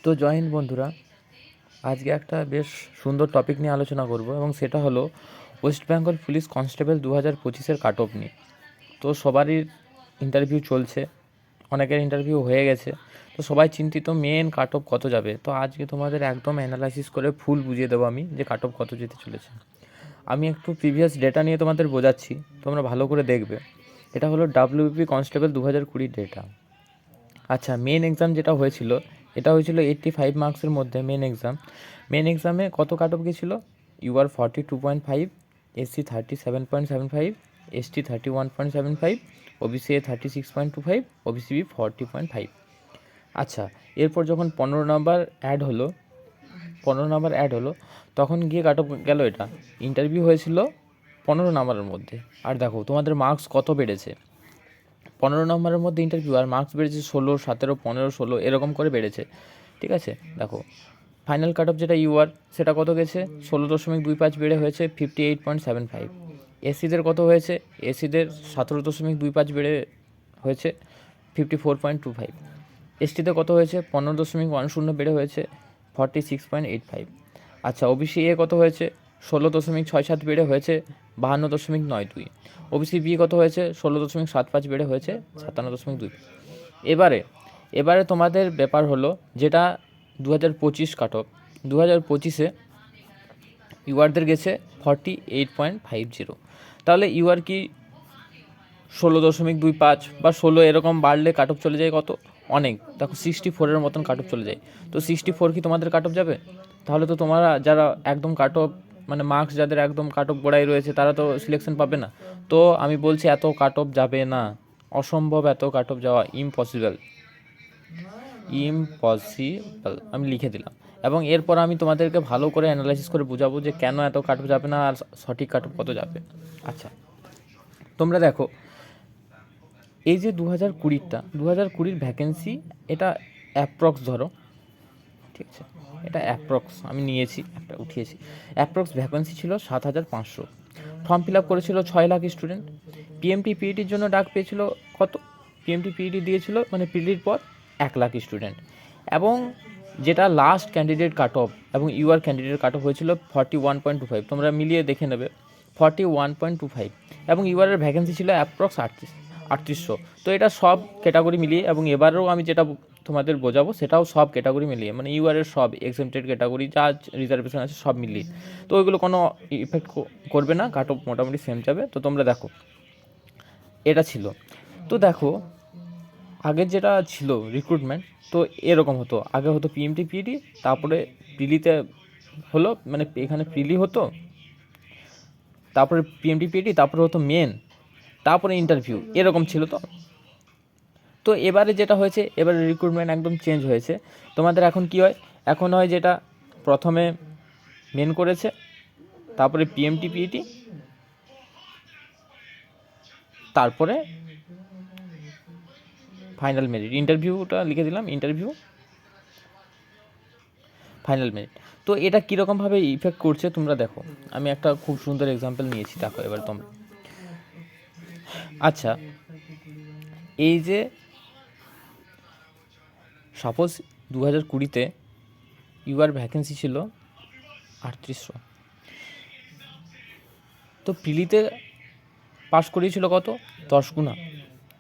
তো জয় হিন্দ বন্ধুরা, আজকে একটা বেশ সুন্দর টপিক নিয়ে আলোচনা করব এবং সেটা হলো ওয়েস্ট বেঙ্গল পুলিশ কনস্টেবল 2025-এর কাট অফ নিয়ে। তো সবারই ইন্টারভিউ চলছে, অনেকের ইন্টারভিউ হয়ে গেছে, তো সবাই চিন্তিত মেন কাট অফ কত যাবে। তো আজকে তোমাদের একদম অ্যানালাইসিস করে ফুল বুঝিয়ে দেবো আমি যে কাট অফ কত যেতে চলেছে। আমি একটু প্রিভিয়াস ডেটা নিয়ে তোমাদের বোঝাচ্ছি, তোমরা ভালো করে দেখবে। এটা হলো ডাব্লিউপি কনস্টেবল 2020 ডেটা। আচ্ছা, মেন এক্সাম যেটা হয়েছিল, এটা হয়েছিল 85 মার্কসের মধ্যে। মেন এক্সামে কত কাট অফ গেছিলো? UR 42.5, SC 37.75, ST 31.75, OBC 36.25, OBC B 40.5। আচ্ছা, এরপর যখন 15 নাম্বার অ্যাড হলো তখন গিয়ে কাট অফ গেল। এটা ইন্টারভিউ হয়েছিল 15 নাম্বারের মধ্যে। আর দেখো তোমাদের মার্কস কত বেড়েছে, 15 নম্বরের মধ্যে ইন্টারভিউ, আর মার্কস বেড়েছে 16, 17, 15, 16 এরকম করে বেড়েছে। ঠিক আছে, দেখো ফাইনাল কাট অফ যেটা ইউআর, সেটা কত গেছে? 16.25 বেড়ে হয়েছে 58.75। এসসিদের কত হয়েছে? এসসিদের 17.25 বেড়ে হয়েছে 54.25। এসটিতে কত হয়েছে? 15.10 বেড়ে হয়েছে 46.85। আচ্ছা, ওবিসি এ কত হয়েছে? 16.67 বেড়ে হয়েছে 52.92। ওবিসি বি কত হয়েছে? 16.75 বেড়ে হয়েছে 57.2। এবারে তোমাদের ব্যাপার হলো যেটা 2025 কাট অফ। 2025-এ ইউআরদের গেছে 48.50। তাহলে ইউআর কি 16.25 বা 16 এরকম বাড়লে কাট অফ চলে যায় কত? অনেক, দেখো 64-এর মতন কাট অফ চলে যায়। তো 64 কি তোমাদের কাট অফ যাবে? তাহলে তো তোমরা যারা একদম কাট অফ মানে মার্কস যাদের একদম কাট অফ গোড়ায় রয়েছে তারা তো সিলেকশন পাবে না। তো আমি বলছি এত কাট অফ যাবে না, অসম্ভব, এত কাট অফ যাওয়া ইম্পসিবল। আমি লিখে দিলাম। এবং এরপর আমি তোমাদেরকে ভালো করে অ্যানালাইসিস করে বোঝাবো যে কেন এত কাট অফ যাবে না আর সঠিক কাট অফ কত যাবে। আচ্ছা, তোমরা দেখো এই যে 2020-র ভ্যাকেন্সি, এটা অ্যাপ্রক্স ধরো, ঠিক আছে, এটা অ্যাপ্রক্স আমি নিয়েছি, একটা উঠিয়েছি। অ্যাপ্রক্স ভ্যাকেন্সি ছিল 7,500। ফর্ম ফিল আপ করেছিল 6 লাখ স্টুডেন্ট। পিএমটি পিইটির জন্য ডাক পেয়েছিল কত? পিএমটি পিইটি দিয়েছিল মানে পিলির পর 1 লাখ স্টুডেন্ট। এবং যেটা লাস্ট ক্যান্ডিডেট কাট অফ এবং ইউআর ক্যান্ডিডেট কাট অফ হয়েছিল 41.25, তোমরা মিলিয়ে দেখে নেবে 41.25। এবং ইউআরের ভ্যাকেন্সি ছিল অ্যাপ্রক্স 3800। তো এটা সব ক্যাটাগরি মিলিয়ে, এবং এবারেও আমি যেটা তোমাদের বোঝাবো সেটাও সব ক্যাটাগরি মিলিয়ে, মানে ইউআরের সব এক্সেমটেড ক্যাটাগরি যা রিজার্ভেশন আছে সব মিলিয়ে। তো ওইগুলো কোনো ইফেক্ট করবে না, কাট অফ মোটামুটি সেম যাবে। তো তোমরা দেখো এটা ছিল। তো দেখো আগের যেটা ছিল রিক্রুটমেন্ট, তো এরকম হতো, আগে হতো পিএমটি পিইটি, তারপরে প্রিলিতে হলো, মানে এখানে প্রিলি হতো, তারপরে পিএমটি পিইটি, তারপরে হতো মেন, তারপরে ইন্টারভিউ, এরকম ছিল। তো তো এবারে যেটা হয়েছে, এবারে রিক্রুটমেন্ট একদম চেঞ্জ হয়েছে। তোমাদের এখন কি হয়? এখন হয় যেটা প্রথমে মেন করেছে, তারপরে পিএমটি পিইটি, তারপরে ফাইনাল মেরিট। ইন্টারভিউটা লিখে দিলাম, ইন্টারভিউ ফাইনাল মেরিট। তো এটা কীরকমভাবে ইফেক্ট করছে তোমরা দেখো, আমি একটা খুব সুন্দর এক্সাম্পল নিয়েছি, দেখো এবার তোমরা। আচ্ছা, এই যে সাপোজ 2020-তে ইউআর ভ্যাকেন্সি ছিল 3800, তো প্রিলিতে পাস করিয়েছিল কত? 10 গুণা,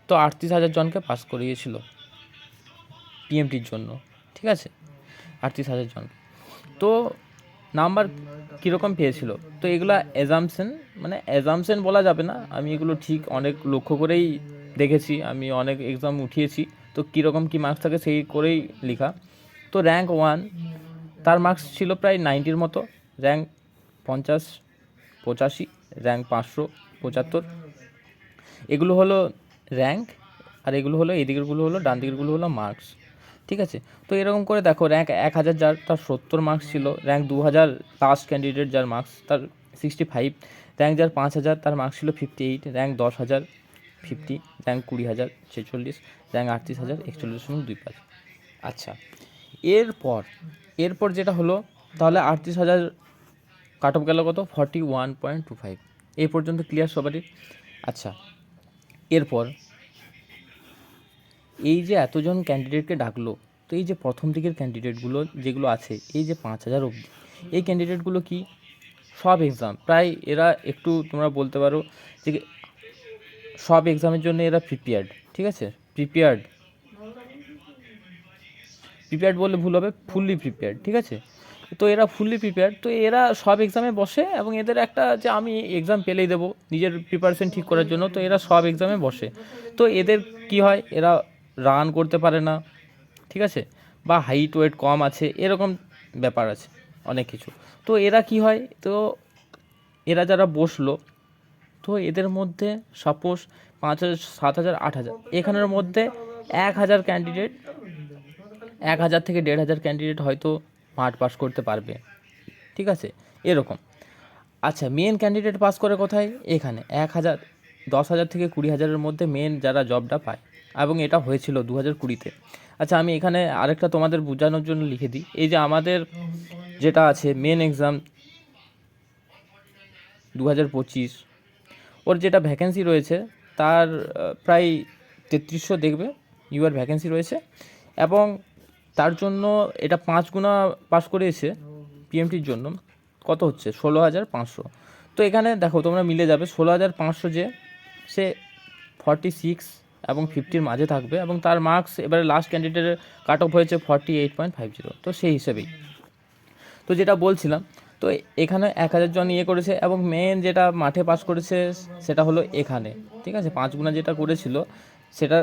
তো 38,000 জনকে পাস করিয়েছিল পিএমটির জন্য, ঠিক আছে, 38,000 জন। তো নাম্বার কীরকম পেয়েছিল? তো এগুলো অ্যাজামশন বলা যাবে না, আমি এগুলো ঠিক অনেক লক্ষ্য করেই দেখেছি, আমি অনেক এক্সাম উঠিয়েছি। তো কীরকম কী মার্কস থাকে সেই করেই লেখা। তো র্যাঙ্ক 1 তার মার্কস ছিল প্রায় 90-র মতো, র্যাঙ্ক 50 85, র্যাঙ্ক 500 75। এগুলো হলো র্যাঙ্ক, আর এগুলো হলো এদিকেরগুলো হলো, ডান দিকেরগুলো হলো মার্কস, ঠিক আছে। তো এরকম করে দেখো, র্যাঙ্ক 1000 যার তার 70 মার্কস ছিল, র্যাঙ্ক 2000 লাস্ট ক্যান্ডিডেট যার মার্কস তার 65, র্যাঙ্ক যার 5000 তার মার্কস ছিল 58, র্যাঙ্ক 10,000 50, র্যাঙ্ক 20,000 46, র্যাঙ্ক 38,000 41.25। আচ্ছা, এরপর যেটা হলো, তাহলে 38,000 কাট অফ গেল কত? 41.25। এই পর্যন্ত ক্লিয়ার সবারই? আচ্ছা, এরপর এই যে এতজন ক্যান্ডিডেটকে ডাকলো, তো তো এই যে প্রথম দিকের ক্যান্ডিডেটগুলো যেগুলো আছে এই যে 5,000 অবধি, এই ক্যান্ডিডেটগুলো কি সব এক্সাম প্রায় এরা একটু তোমরা বলতে পারো যে সব এক্সামের জন্য এরা প্রিপেয়ার্ড, ঠিক আছে, প্রিপেয়ার্ড বললে ভুল হবে, ফুললি প্রিপেয়ার্ড, ঠিক আছে। তো এরা ফুললি প্রিপেয়ার্ড, তো এরা সব এক্সামে বসে এবং এদের একটা যে আমি এক্সাম পেলেই দেবো নিজের প্রিপারেশন ঠিক করার জন্য, তো এরা সব এক্সামে বসে। তো এদের কি হয়, এরা রান করতে পারে না, ঠিক আছে, বা হাইট ওয়েট কম আছে, এরকম ব্যাপার আছে অনেক কিছু। তো এরা কি হয়, তো এরা যারা বসলো, তো এদের মধ্যে সাপোজ 5,000, 7,000, 8,000, এখানের মধ্যে 1,000 ক্যান্ডিডেট, 1,000 থেকে 1,500 ক্যান্ডিডেট হয়তো মাঠ পাস করতে পারবে, ঠিক আছে, এরকম। আচ্ছা, মেন ক্যান্ডিডেট পাস করে কোথায়, এখানে 1,000, 10,000 থেকে 20,000-এর মধ্যে মেন যারা জবটা পায়, এবং এটা হয়েছিল 2020-তে। আচ্ছা, আমি এখানে আরেকটা তোমাদের বোঝানোর জন্য লিখে দিই, এই যে আমাদের যেটা আছে মেন এক্সাম 2025, ওর যেটা ভ্যাকেন্সি রয়েছে তার প্রায় 3300 দেখবে ইউআর ভ্যাকেন্সি রয়েছে, এবং তার জন্য এটা 5 গুণা পাস করেছে পিএমটির জন্য, কত হচ্ছে 16,500। তো এখানে দেখো তোমরা মিলে যাবে 16,500 যে সে 46 এবং 50-র মাঝে থাকবে, এবং তার মার্কস এবারে লাস্ট ক্যান্ডিডেটের কাট অফ হয়েছে 48.50, তো সেই হিসেবেই। তো যেটা বলছিলাম, তো এখানে 1,000 জন ইয়ে করেছে, এবং মেন যেটা মাঠে পাস করেছে সেটা হলো এখানে, ঠিক আছে, 5 গুণা যেটা করেছিল সেটা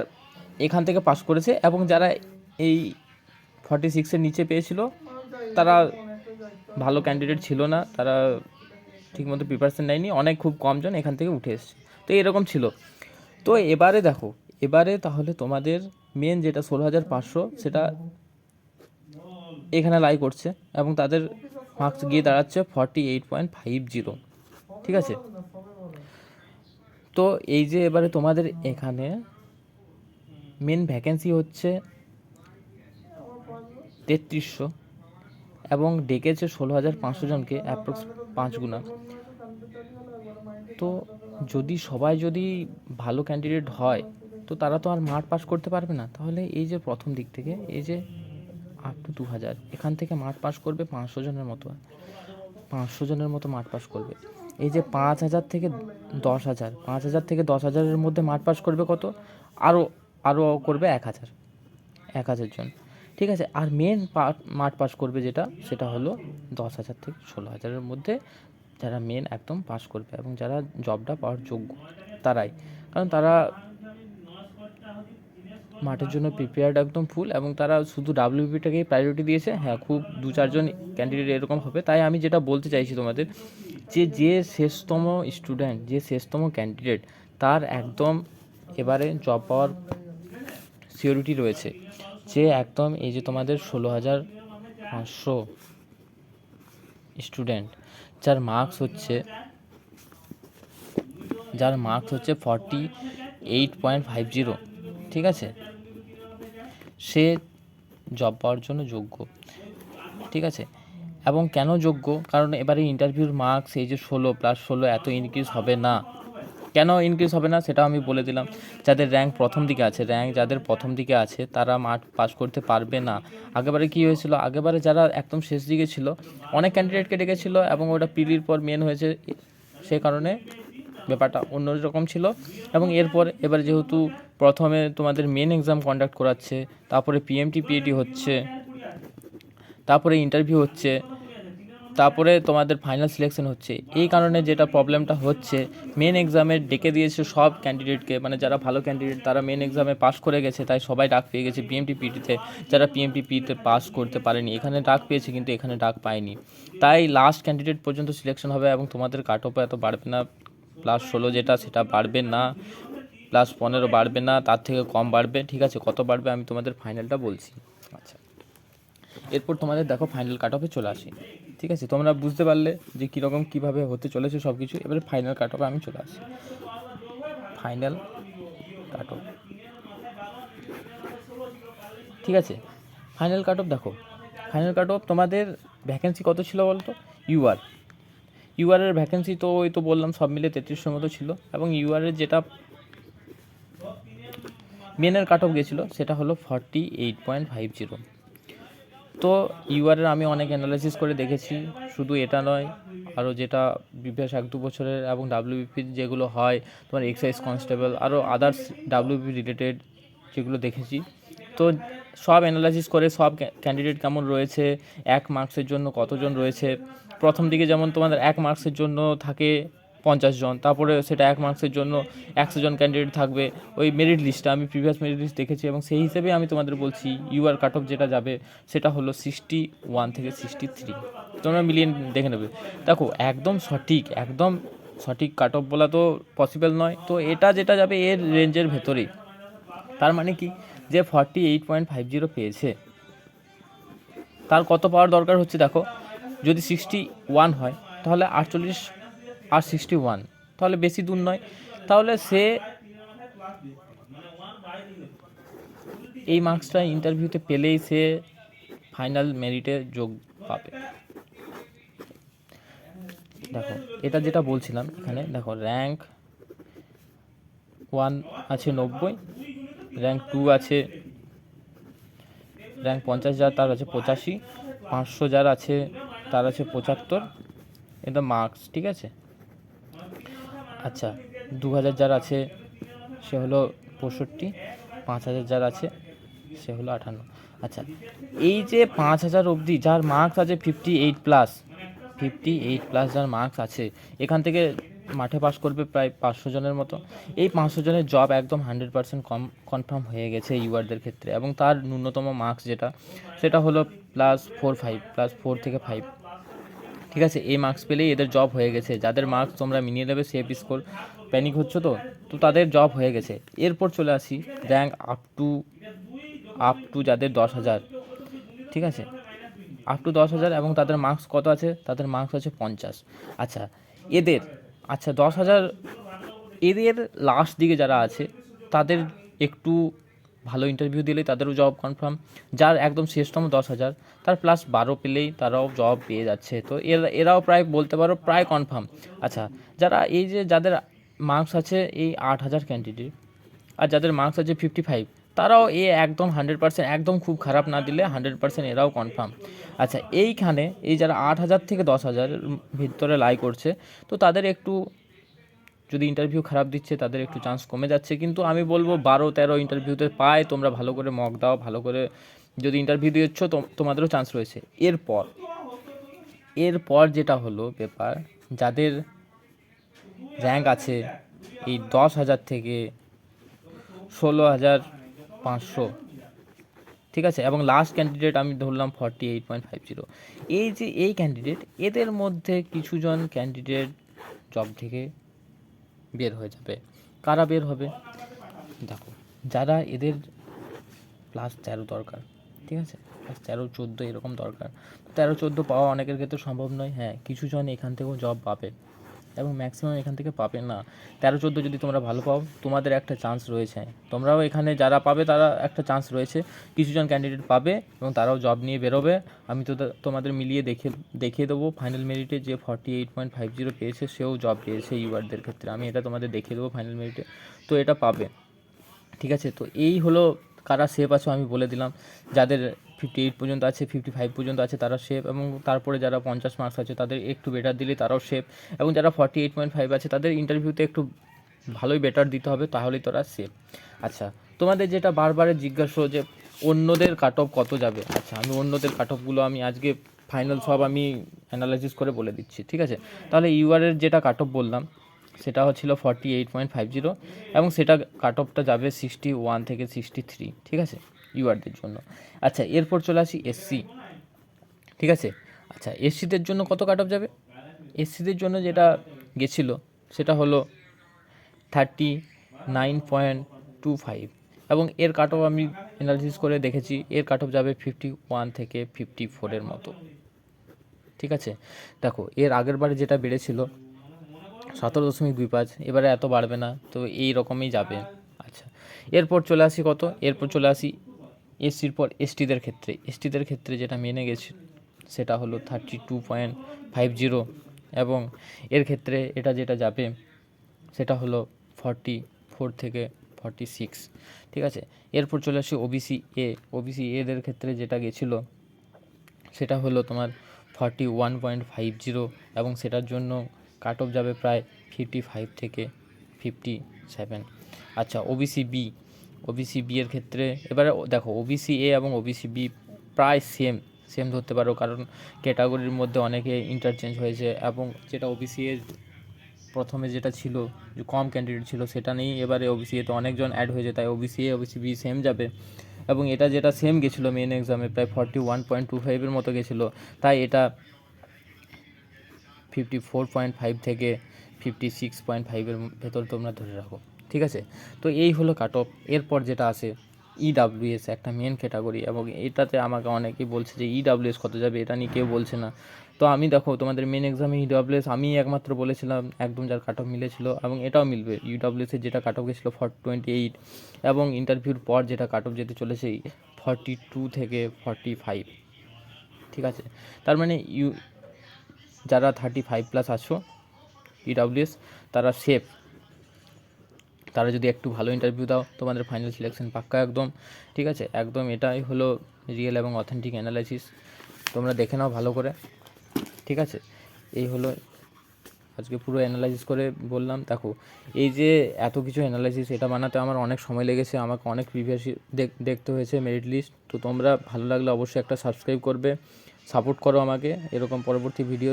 এখান থেকে পাস করেছে, এবং যারা এই 46-এর নিচে পেয়েছিল তারা ভালো ক্যান্ডিডেট ছিল না, তারা ঠিকমতো প্রিপারেশন নেয়নি, অনেক খুব কমজন এখান থেকে উঠে এসছে, তো এরকম ছিল। তো এবারে দেখো, এবারে তাহলে তোমাদের মেন যেটা 16,500 সেটা এখানে লাই করছে, এবং তাদের মার্কস গিয়ে দাঁড়াচ্ছে 48.50, ঠিক আছে। তো এই যে এবারে তোমাদের এখানে মেন ভ্যাকেন্সি হচ্ছে 3300, এবং ডেকেছে 16,500 জনকে, অ্যাপ্রক্স 5 গুণা। তো যদি সবাই যদি ভালো ক্যান্ডিডেট হয় তো তারা তো আর মাঠ পাস করতে পারবে না, তাহলে এই যে প্রথম দিক থেকে এই যে আপ টু 2,000 এখান থেকে মাঠ পাস করবে 500 জনের মতো, 500 জনের মতো মাঠ পাস করবে। এই যে 5,000 থেকে 10,000, 5,000 থেকে 10,000-এর মধ্যে মাঠ পাস করবে কত, আরও আরও করবে 1,000 জন, ঠিক আছে। আর মেন মাঠ পাস করবে যেটা সেটা হলো 10,000 থেকে 16,000-এর মধ্যে, যারা মেন একদম পাস করবে এবং যারা জবটা পাওয়ার যোগ্য তারাই, কারণ তারা মাঠের জন্য প্রিপেয়ার্ড একদম ফুল, এবং তারা শুধু ডাব্লিউবিটাকেই প্রায়োরিটি দিয়েছে। হ্যাঁ, খুব 2-4 জন ক্যান্ডিডেট এরকম হবে। তাই আমি যেটা বলতে চাইছি তোমাদের, যে শেষতম স্টুডেন্ট, যে শেষতম ক্যান্ডিডেট, তার একদম এবারে জব পাওয়ার সিওরিটি রয়েছে, যে একদম এই যে তোমাদের 16,500 স্টুডেন্ট যার মার্কস হচ্ছে 48.50, ঠিক আছে, সে জব পাওয়ার জন্য যোগ্য, ঠিক আছে। এবং কেন যোগ্য, কারণ এবারে ইন্টারভিউর মার্কস এই যে 16+16 এত ইনক্রিজ হবে না। কেন ইনক্রিজ হবে না সেটাও আমি বলে দিলাম। যাদের র্যাঙ্ক প্রথম দিকে আছে তারা মাঠ পাস করতে পারবে না। আগেবারে কী হয়েছিল, আগেবারে যারা একদম শেষ দিকে ছিল অনেক ক্যান্ডিডেটকে ডেকেছিল, এবং ওটা পিলির পর মেন হয়েছে, সে কারণে ব্যাপারটা অন্যরকম ছিল। এবং এবার যেহেতু প্রথমে তোমাদের মেন এক্সাম কন্ডাক্ট করাচ্ছে, তারপরে পিএমটি পিএটি হচ্ছে, তারপরে ইন্টারভিউ হচ্ছে, তারপরে তোমাদের ফাইনাল সিলেকশন হচ্ছে, এই কারণে যেটা প্রবলেমটা হচ্ছে, মেন এক্সামে ডেকে দিয়েছে সব ক্যান্ডিডেটকে, মানে যারা ভালো ক্যান্ডিডেট তারা মেন এক্সামে পাস করে গেছে, তাই সবাই ডাক পেয়ে গেছে পিএমটি পিটিতে। যারা পিএমটি পিতে পাস করতে পারেনি এখানে ডাক পেয়েছে, কিন্তু এখানে ডাক পায়নি, তাই লাস্ট ক্যান্ডিডেট পর্যন্ত সিলেকশন হবে, এবং তোমাদের কাট অফ এত বাড়বে না, +16 যেটা সেটা বাড়বে না, +15 বাড়বে না, তার থেকে কম বাড়বে, ঠিক আছে। কত বাড়বে আমি তোমাদের ফাইনালটা বলছি। আচ্ছা, এরপর তোমাদের দেখো ফাইনাল কাট অফে চলে আসি, ঠিক আছে। তোমরা বুঝতে পারলে যে কীরকম কীভাবে হতে চলেছে সব কিছু। এবারে ফাইনাল কাট অফে আমি চলে আসি। ফাইনাল কাট অফ, ঠিক আছে। ফাইনাল কাট অফ দেখো, ফাইনাল কাট অফ তোমাদের ভ্যাকেন্সি কত ছিল বলতো, ইউআরের ভ্যাকেন্সি তো ওই তো বললাম সব মিলে 3300 মতো ছিল, এবং ইউআরের যেটা মেনের কাট অফ গেছিলো সেটা হলো 48.50, তো ইউআরের আমি অনেক অ্যানালাইসিস করে দেখেছি, শুধু এটা নয়, আরও যেটা প্রিভিয়াস 1-2 বছরের এবং ডাব্লিউবিপি যেগুলো হয় তোমার এক্সাইজ কনস্টেবল, আরও আদার্স ডাব্লিউবিপি রিলেটেড যেগুলো দেখেছি, তো সব অ্যানালাইসিস করে সব ক্যান্ডিডেট কেমন রয়েছে, 1 মার্কসের জন্য কতজন রয়েছে। প্রথম দিকে যেমন তোমাদের 1 মার্কসের জন্য থাকে 50 জন, তারপরে সেটা 1 মার্কসের জন্য 100 জন ক্যান্ডিডেট থাকবে। ওই মেরিট লিস্টটা আমি প্রিভিয়াস মেরিট লিস্ট দেখেছি এবং সেই হিসেবে আমি তোমাদের বলছি ইউআর কাট অফ যেটা যাবে সেটা হলো 61 থেকে 63। তোমরা মিলিয়ে দেখে নেবে। দেখো একদম সঠিক কাট অফ বলা তো পসিবল নয়, তো এটা যেটা যাবে এর রেঞ্জের ভেতরেই। তার মানে কি, যে 48.50 পেয়েছে তার কত পাওয়ার দরকার হচ্ছে দেখো, যদি 61 হয় তাহলে 48 আর 61, তাহলে বেশি দূর নয়, তাহলে সে এই মার্কসটা ইন্টারভিউতে পেলেই সে ফাইনাল মেরিটে যোগ পাবে। দেখো এটা যেটা বলছিলাম এখানে, দেখো র্যাঙ্ক 1 আছে 90, র্যাঙ্ক 2 আছে, র্যাঙ্ক 50 যার তার আছে 85, 500 যার আছে তার আছে 75, এটা মার্কস, ঠিক আছে। আচ্ছা 2000 যার আছে সে হলো 65, 5000 যার আছে সে হলো 58। আচ্ছা এই যে 5000 অবধি যার মার্কস আছে 58+ যার মার্কস আছে, এখান থেকে মাঠে পাস করবে প্রায় 500 জনের মতো। এই 500 জনের জব একদম 100% কনফার্ম হয়ে গেছে ইউআরদের ক্ষেত্রে, এবং তার ন্যূনতম মার্কস যেটা সেটা হলো +4 থেকে 5, ঠিক আছে। এই মার্কস পেলেই এদের জব হয়ে গেছে। যাদের মার্কস তোমরা মিনিয়ে নেবে সেফ স্কোর, প্যানিক হচ্ছে তো তাদের জব হয়ে গেছে। এরপর চলে আসি র্যাঙ্ক আপ টু যাদের 10,000, ঠিক আছে, আপ টু 10,000 এবং তাদের মার্কস কত আছে, তাদের মার্কস আছে 50। আচ্ছা 10,000 এদের লাস্ট দিকে যারা আছে তাদের একটু ভালো ইন্টারভিউ দিলেই তাদেরও জব কনফার্ম। যার একদম শেষতম 10,000 তার +12 পেলেই তারাও জব পেয়ে যাচ্ছে, তো এরাও প্রায় বলতে পারো প্রায় কনফার্ম। আচ্ছা যারা এই যে যাদের মার্কস আছে এই 8,000 ক্যান্ডিডেট, আর যাদের মার্কস আছে 55, তারাও একদম 100%, একদম খুব খারাপ না দিলে 100% এরাও কনফার্ম। আচ্ছা এইখানে এই যারা 8,000 থেকে 10,000 ভিতরে লাই করছে, তো তাদের একটু যদি ইন্টারভিউ খারাপ দিচ্ছে তাদের একটু চান্স কমে যাচ্ছে, কিন্তু আমি বলবো 12-13 ইন্টারভিউতে পায়, তোমরা ভালো করে মক দাও, ভালো করে যদি ইন্টারভিউ দিচ্ছ তোমাদেরও চান্স রয়েছে। এরপর যেটা হলো ব্যাপার, যাদের র্যাঙ্ক আছে এই 10,000 থেকে 16,500, ঠিক আছে, এবং লাস্ট ক্যান্ডিডেট আমি ধরলাম 48.50। এই ক্যান্ডিডেট, এদের মধ্যে কিছুজন ক্যান্ডিডেট জব থেকে বের হয়ে যাবে। কারা বের হবে, দেখো যারা এদের +13 দরকার, ঠিক আছে, +13-14 এরকম দরকার, 13-14 পাওয়া অনেকের ক্ষেত্রে সম্ভব নয়। হ্যাঁ কিছুজন এখান থেকেও জব পাবে এবং ম্যাক্সিমাম এখান থেকে পাবে না। 13-14 যদি তোমরা ভালো পাও তোমাদের একটা চান্স রয়েছে, তোমরাও এখানে যারা পাবে তারা একটা চান্স রয়েছে, কিছুজন ক্যান্ডিডেট পাবে এবং তারাও জব নিয়ে বেরোবে। আমি তো তোমাদের মিলিয়ে দেখিয়ে দেবো ফাইনাল মেরিটে যে 48.50 পেয়েছে সেও জব পেয়েছে ইউআরদের ক্ষেত্রে, আমি এটা তোমাদের দেখিয়ে দেবো ফাইনাল মেরিটে, তো এটা পাবে, ঠিক আছে। তো এই হলো কারা সেফ আছো আমি বলে দিলাম। যাদের 58 পর্যন্ত আছে, 55 পর্যন্ত আছে তারা সেফ, এবং তারপরে যারা 50 মার্কস আছে তাদের একটু বেটার দিলে তারাও সেফ, এবং যারা 48.5 আছে তাদের ইন্টারভিউতে একটু ভালোই বেটার দিতে হবে, তাহলেই তোরা সেফ। আচ্ছা তোমাদের যেটা বারবারে জিজ্ঞাসা যে অন্যদের কাট অফ কত যাবে, আচ্ছা আমি অন্যদের কাট অফগুলো আমি আজকে ফাইনাল সব আমি অ্যানালাইসিস করে বলে দিচ্ছি, ঠিক আছে। তাহলে ইউআরের যেটা কাট অফ বললাম সেটা হচ্ছিল 48.50, এবং সেটা কাট অফটা যাবে 61 থেকে 63, ঠিক আছে, ইউআরদের জন্য। আচ্ছা এরপর চলে আসি এসসি, ঠিক আছে। আচ্ছা এসসিদের জন্য কত কাট অফ যাবে, এসসিদের জন্য যেটা গেছিলো সেটা হলো 39.25, এবং এর কাট অফ আমি অ্যানালিসিস করে দেখেছি এর কাট অফ যাবে 51 থেকে 54 মতো, ঠিক আছে। দেখো এর আগের বারে যেটা বেড়েছিল 17.25, এবারে এত বাড়বে না, তো এই রকমই যাবে। আচ্ছা এরপর চলে আসি এসসির পর এসটিদের ক্ষেত্রে যেটা মেনে গেছে সেটা হলো 32.50, এবং এর ক্ষেত্রে এটা যেটা যাবে সেটা হলো 44 থেকে 46, ঠিক আছে। এরপর চলে আসি ওবিসি এদের ক্ষেত্রে যেটা গেছিলো সেটা হলো তোমার 41.50 এবং সেটার জন্য কাট অফ যাবে প্রায় 55 থেকে 57। আচ্ছা, ওবিসি বি এর ক্ষেত্রে এবারে দেখো ওবিসি এ এবং ওবিসি বি প্রায় সেম ধরতে পারো, কারণ ক্যাটাগরির মধ্যে অনেকে ইন্টারচেঞ্জ হয়েছে, এবং যেটা ওবিসি এর প্রথমে যেটা ছিল যে কম ক্যান্ডিডেট ছিল সেটা নেই, এবারে ওবিসি এতে অনেকজন অ্যাড হয়েছে, তাই OBC A OBC B same যাবে। এবং এটা যেটা সেম গেছিলো মেন এক্সামে প্রায় 41.25 মতো গেছিলো, তাই এটা 54.5 থেকে 56.5 ভেতর তোমরা ধরে রাখো, ঠিক আছে। তো এই হলো কাট অফ। এরপর যেটা আসে ইডাব্লিউএস, একটা মেন ক্যাটাগরি, এবং এটাতে আমাকে অনেকেই বলছে যে ইডাব্লিউএস কত যাবে, এটা নিয়ে কেউ বলছে না। তো আমি দেখো তোমাদের মেন এক্সামে ইডাব্লিউএস আমি একমাত্র বলেছিলাম একদম যার কাট অফ মিলেছিল, এবং এটাও মিলবে। ইডাব্লিউএসের যেটা কাট অফ গেছিলো 28, এবং ইন্টারভিউর পর যেটা কাট অফ যেতে চলেছে 42 থেকে 45, ঠিক আছে। তার মানে যারা 35+ আছো ইডাব্লিউএস তারা সেফ, তারা যদি একটু ভালো ইন্টারভিউ দাও তোমাদের ফাইনাল সিলেকশন পাক্কা একদম, ঠিক আছে। একদম এটাই হলো রিয়েল এবং অথেন্টিক অ্যানালাইসিস, তোমরা দেখে নাও ভালো করে, ঠিক আছে। এই হলো আজকে পুরো অ্যানালাইসিস করে বললাম। দেখো এই যে এত কিছু অ্যানালাইসিস এটা বানাতে আমার অনেক সময় লেগেছে, আমাকে অনেক প্রিভিয়াস দেখতে হয়েছে মেরিট লিস্ট। তো তোমরা ভালো লাগলে অবশ্যই একটা সাবস্ক্রাইব করবে, সাপোর্ট করো আমাকে এরকম পরবর্তী ভিডিও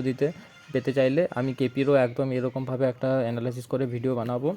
পেতে চাইলে। আমি কেপিরও একদম এরকমভাবে একটা অ্যানালাইসিস করে ভিডিও বানাবো।